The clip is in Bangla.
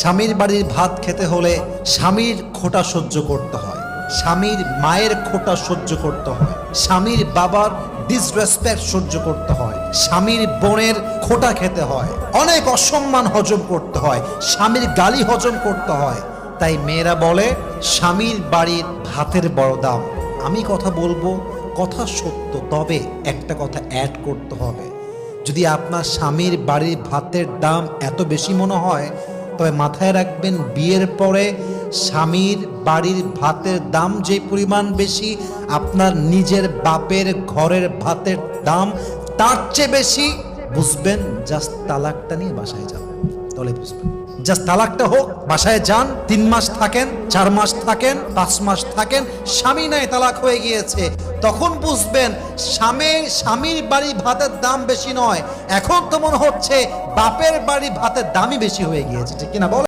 স্বামীর বাড়ির ভাত খেতে হলে স্বামীর খোঁটা সহ্য করতে হয়, স্বামীর মায়ের খোঁটা সহ্য করতে হয়, স্বামীর বাবার ডিসরেসপেক্ট সহ্য করতে হয়, স্বামীর বোনের খোঁটা খেতে হয়, অনেক অসম্মান হজম করতে হয়, স্বামীর গালি হজম করতে হয়। তাই মেয়েরা বলে স্বামীর বাড়ির ভাতের বড় দাম। আমি কথা বলবো, কথা সত্য, তবে একটা কথা অ্যাড করতে হবে। যদি আপনার স্বামীর বাড়ির ভাতের দাম এত বেশি মনে হয়, তবে মাথায় রাখবেন বিয়ের পরে স্বামীর বাড়ির ভাতের দাম যে পরিমাণ বেশি, আপনার নিজের বাপের ঘরের ভাতের দাম তার চেয়ে বেশি। বুঝবেন, জাস্ট তালাকটা নিয়ে বাসায় যান, তাহলে বুঝবেন। জাস্ট তালাকটা হোক, বাসায় যান, 3 মাস থাকেন, 4 মাস থাকেন, 5 মাস থাকেন, স্বামী নাই তালাক হয়ে গিয়েছে, তখন বুঝবেন স্বামীর বাড়ি ভাতের দাম বেশি নয়, এখন তো মনে হচ্ছে বাপের বাড়ি ভাতের দামই বেশি হয়ে গিয়েছে, ঠিক কিনা বল?